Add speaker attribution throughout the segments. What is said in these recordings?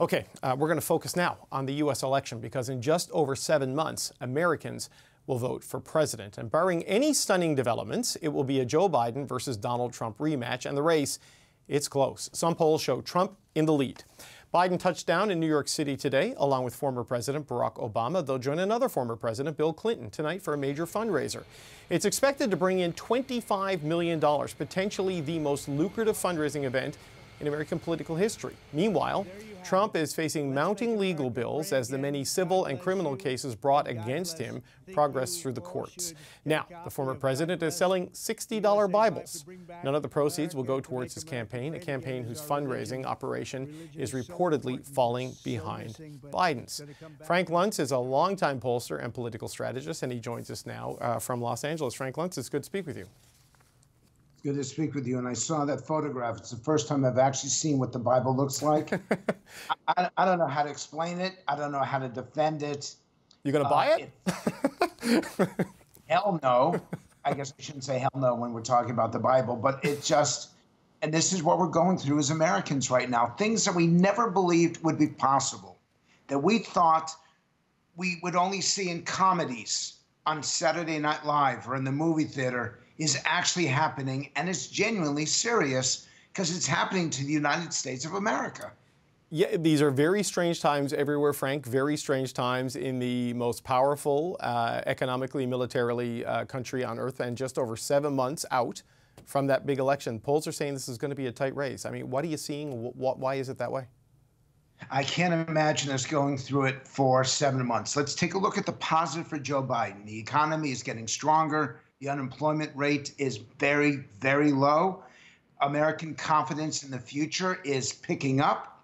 Speaker 1: Okay, we're going to focus now on the U.S. election because in just over 7 months, Americans will vote for president. And barring any stunning developments, it will be a Joe Biden versus Donald Trump rematch. And the race, it's close. Some polls show Trump in the lead. Biden touched down in New York City today, along with former President Barack Obama. They'll join another former president, Bill Clinton, tonight for a major fundraiser. It's expected to bring in $25 million, potentially the most lucrative fundraising event in American political history. Meanwhile, Trump is facing mounting legal bills as the many civil and criminal cases brought against him progress through the courts. Now, the former president is selling $60 Bibles. None of the proceeds will go towards his campaign, a campaign whose fundraising operation is reportedly falling behind Biden's. Frank Luntz is a longtime pollster and political strategist, and he joins us now from Los Angeles. Frank Luntz, it's good to speak with you.
Speaker 2: Good to speak with you. And I saw that photograph. It's the first time I've actually seen what the Bible looks like. I don't know how to explain it. I don't know how to defend it.
Speaker 1: You going to buy it?
Speaker 2: Hell no. I guess I shouldn't say hell no when we're talking about the Bible, but it just, and this is what we're going through as Americans right now. Things that we never believed would be possible, that we thought we would only see in comedies on Saturday Night Live or in the movie theater, is actually happening, and it's genuinely serious because it's happening to the United States of America.
Speaker 1: Yeah, these are very strange times everywhere, Frank, very strange times in the most powerful, economically, militarily country on earth, and just over 7 months out from that big election. Polls are saying this is going to be a tight race. I mean, what are you seeing? Why is it that way?
Speaker 2: I can't imagine us going through it for 7 months. Let's take a look at the positive for Joe Biden. The economy is getting stronger. The unemployment rate is very, very low. American confidence in the future is picking up.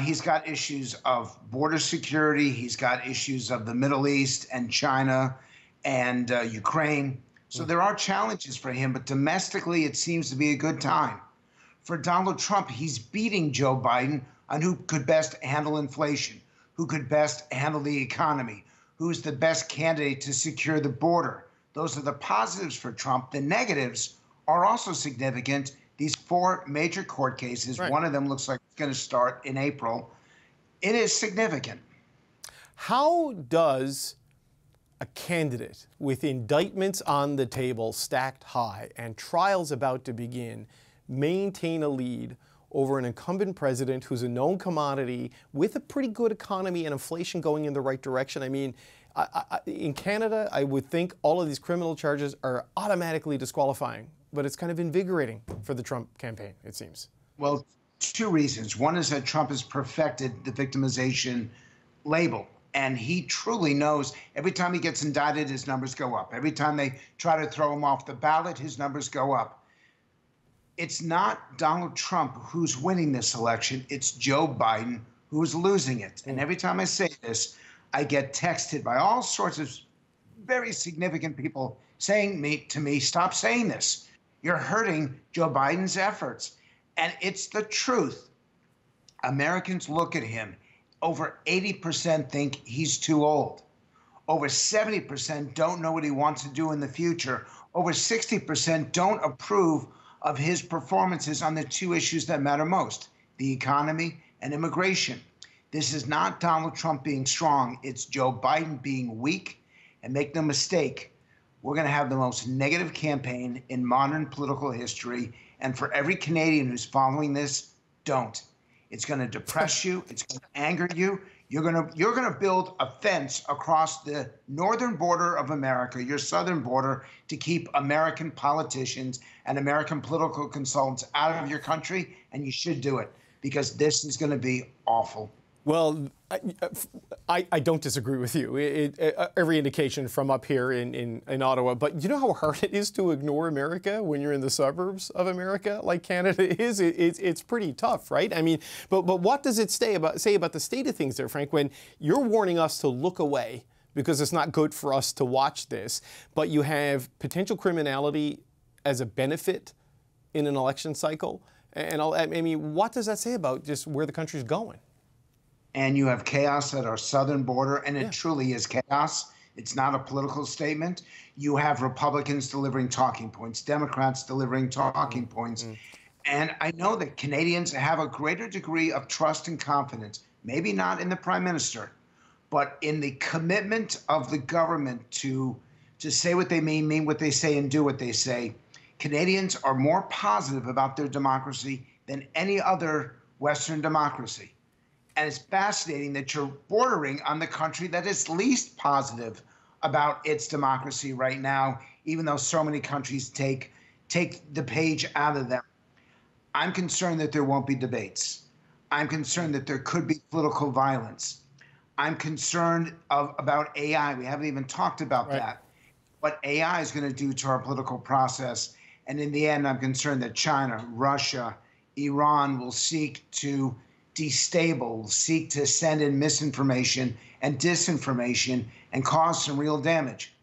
Speaker 2: He's got issues of border security. He's got issues of the Middle East and China and Ukraine. So there are challenges for him, but domestically it seems to be a good time. For Donald Trump, he's beating Joe Biden on who could best handle inflation, who could best handle the economy, who's the best candidate to secure the border. Those are the positives for Trump. The negatives are also significant. These 4 major court cases, one of them looks like it's going to start in April. It is significant.
Speaker 1: How does a candidate with indictments on the table stacked high and trials about to begin maintain a lead over an incumbent president who's a known commodity with a pretty good economy and inflation going in the right direction? I mean, in Canada, I would think all of these criminal charges are automatically disqualifying, but it's kind of invigorating for the Trump campaign, it seems.
Speaker 2: Well, 2 reasons. One is that Trump has perfected the victimization label, and he truly knows every time he gets indicted, his numbers go up. Every time they try to throw him off the ballot, his numbers go up. It's not Donald Trump who's winning this election. It's Joe Biden who's losing it. And every time I say this, I get texted by all sorts of very significant people saying to me, stop saying this. You're hurting Joe Biden's efforts. And it's the truth. Americans look at him. Over 80% think he's too old. Over 70% don't know what he wants to do in the future. Over 60% don't approve of his performances on the 2 issues that matter most, the economy and immigration. This is not Donald Trump being strong. It's Joe Biden being weak. And make no mistake, we're going to have the most negative campaign in modern political history. And for every Canadian who's following this, don't. It's going to depress you. It's going to anger you. You're going to build a fence across the northern border of America, your southern border, to keep American politicians and American political consultants out of your country. And you should do it because this is going to be awful.
Speaker 1: Well, I don't disagree with you. Every indication from up here in Ottawa. But you know how hard it is to ignore America when you're in the suburbs of America, like Canada is? It's pretty tough, right? I mean, but what does it say about the state of things there, Frank, when you're warning us to look away because it's not good for us to watch this, but you have potential criminality as a benefit in an election cycle? And I mean, what does that say about just where the country's going?
Speaker 2: And you have chaos at our southern border, and it truly is chaos. It's not a political statement. You have Republicans delivering talking points, Democrats delivering talking points. And I know that Canadians have a greater degree of trust and confidence, maybe not in the Prime Minister, but in the commitment of the government to say what they mean what they say, and do what they say. Canadians are more positive about their democracy than any other Western democracy. And it's fascinating that you're bordering on the country that is least positive about its democracy right now, even though so many countries take the page out of them. I'm concerned that there won't be debates. I'm concerned that there could be political violence. I'm concerned about AI. We haven't even talked about that. What AI is going to do to our political process. And in the end, I'm concerned that China, Russia, Iran will seek to destabilize, seek to send in misinformation and disinformation and cause some real damage.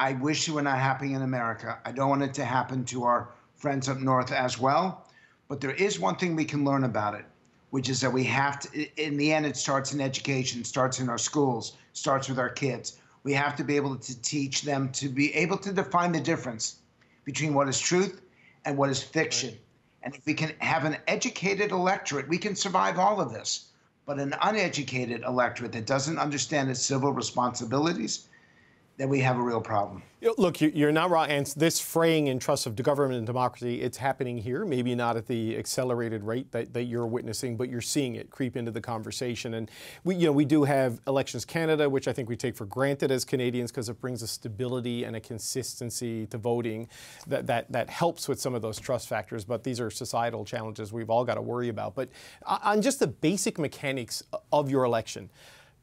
Speaker 2: I wish it were not happening in America. I don't want it to happen to our friends up north as well. But there is one thing we can learn about it, which is that we have to, in the end, it starts in education, starts in our schools, starts with our kids. We have to be able to teach them to be able to define the difference between what is truth and what is fiction. Right. And if we can have an educated electorate, we can survive all of this. But an uneducated electorate that doesn't understand its civil responsibilities, then we have a real problem.
Speaker 1: Look, you're not wrong. And this fraying in trust of government and democracy, it's happening here, maybe not at the accelerated rate that you're witnessing, but you're seeing it creep into the conversation. And we do have Elections Canada, which I think we take for granted as Canadians because it brings a stability and a consistency to voting that helps with some of those trust factors. But these are societal challenges we've all got to worry about. But on just the basic mechanics of your election,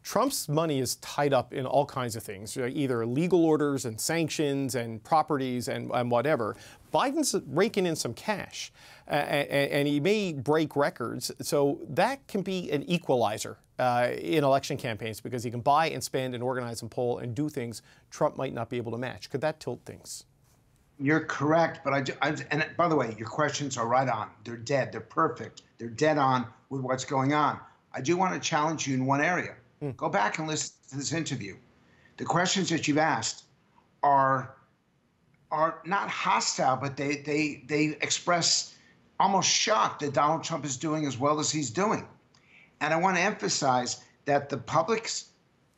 Speaker 1: Trump's money is tied up in all kinds of things, either legal orders and sanctions and properties and whatever. Biden's raking in some cash, and he may break records. So that can be an equalizer in election campaigns because he can buy and spend and organize and poll and do things Trump might not be able to match. Could that tilt things?
Speaker 2: You're correct, but and by the way, your questions are right on. They're dead. They're perfect. They're dead on with what's going on. I do want to challenge you in one area. Go back and listen to this interview. The questions that you've asked are not hostile, but they express almost shock that Donald Trump is doing as well as he's doing. And I want to emphasize that the public's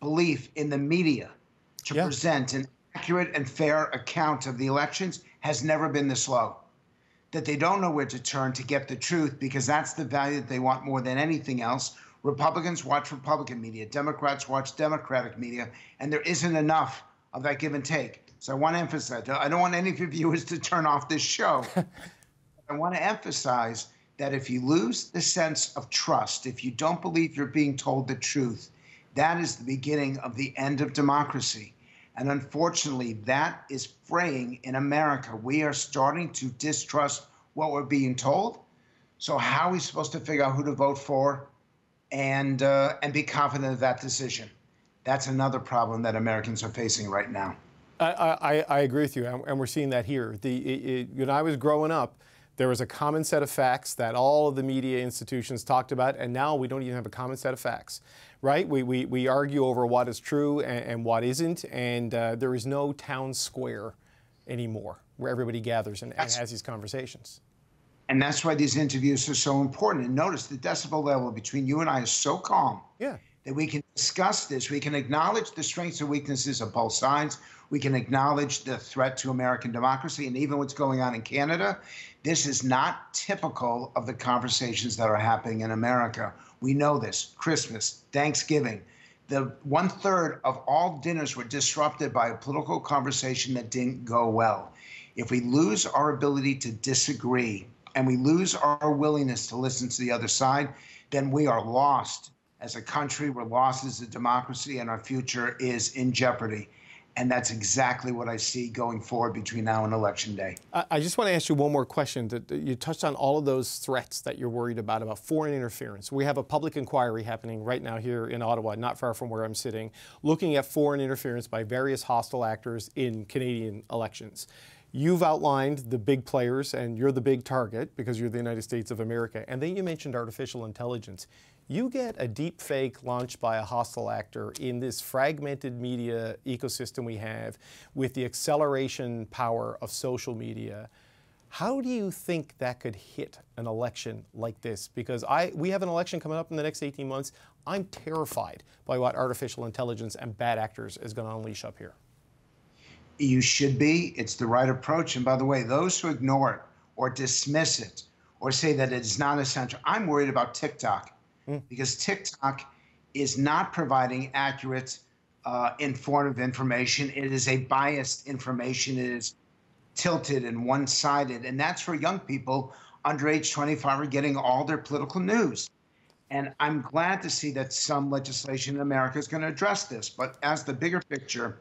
Speaker 2: belief in the media to present an accurate and fair account of the elections has never been this low. That they don't know where to turn to get the truth because that's the value that they want more than anything else. Republicans watch Republican media, Democrats watch Democratic media, and there isn't enough of that give and take. So I want to emphasize, I don't want any of your viewers to turn off this show. I want to emphasize that if you lose the sense of trust, if you don't believe you're being told the truth, that is the beginning of the end of democracy. And unfortunately, that is fraying in America. We are starting to distrust what we're being told. So how are we supposed to figure out who to vote for and be confident of that decision? That's another problem that Americans are facing right now.
Speaker 1: I agree with you, and we're seeing that here. When I was growing up, there was a common set of facts that all of the media institutions talked about, and now we don't even have a common set of facts, right? We argue over what is true and what isn't, and there is no town square anymore where everybody gathers and has these conversations.
Speaker 2: And that's why these interviews are so important. And notice the decibel level between you and I is so calm that we can discuss this. We can acknowledge the strengths and weaknesses of both sides. We can acknowledge the threat to American democracy and even what's going on in Canada. This is not typical of the conversations that are happening in America. We know this. Christmas, Thanksgiving. The 1/3 of all dinners were disrupted by a political conversation that didn't go well. If we lose our ability to disagree, and we lose our willingness to listen to the other side, then we are lost as a country, we're lost as a democracy, and our future is in jeopardy. And that's exactly what I see going forward between now and Election Day.
Speaker 1: I just want to ask you one more question. You touched on all of those threats that you're worried about foreign interference. We have a public inquiry happening right now here in Ottawa, not far from where I'm sitting, looking at foreign interference by various hostile actors in Canadian elections. You've outlined the big players, and you're the big target because you're the United States of America. And then you mentioned artificial intelligence. You get a deep fake launched by a hostile actor in this fragmented media ecosystem we have with the acceleration power of social media. How do you think that could hit an election like this? Because we have an election coming up in the next 18 months. I'm terrified by what artificial intelligence and bad actors is going to unleash up here.
Speaker 2: You should be. It's the right approach. And by the way, those who ignore it or dismiss it or say that it is not essential, I'm worried about TikTok because TikTok is not providing accurate, informative information. It is a biased information. It is tilted and one-sided, and that's where young people under age 25 are getting all their political news. And I'm glad to see that some legislation in America is going to address this. But as the bigger picture,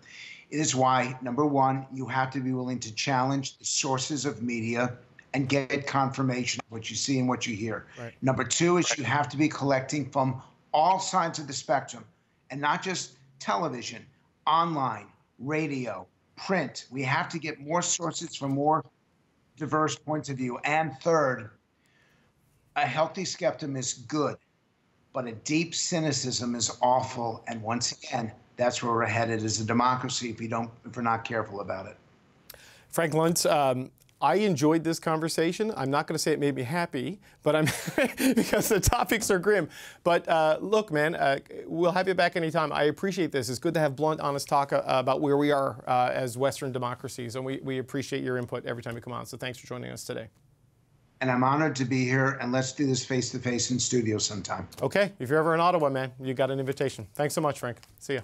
Speaker 2: it is why, number one, you have to be willing to challenge the sources of media and get confirmation of what you see and what you hear. Right. Number two is you have to be collecting from all sides of the spectrum, and not just television, online, radio, print. We have to get more sources from more diverse points of view. And third, a healthy skepticism is good, but a deep cynicism is awful. And once again, that's where we're headed as a democracy if we're not careful about it. Frank
Speaker 1: Luntz, I enjoyed this conversation. I'm not going to say it made me happy, but I'm because the topics are grim. But look, man, we'll have you back anytime. I appreciate this. It's good to have blunt, honest talk about where we are as Western democracies, and we appreciate your input every time you come on. So thanks for joining us today.
Speaker 2: And I'm honored to be here, and let's do this face-to-face in studio sometime.
Speaker 1: Okay. If you're ever in Ottawa, man, you got an invitation. Thanks so much, Frank. See ya.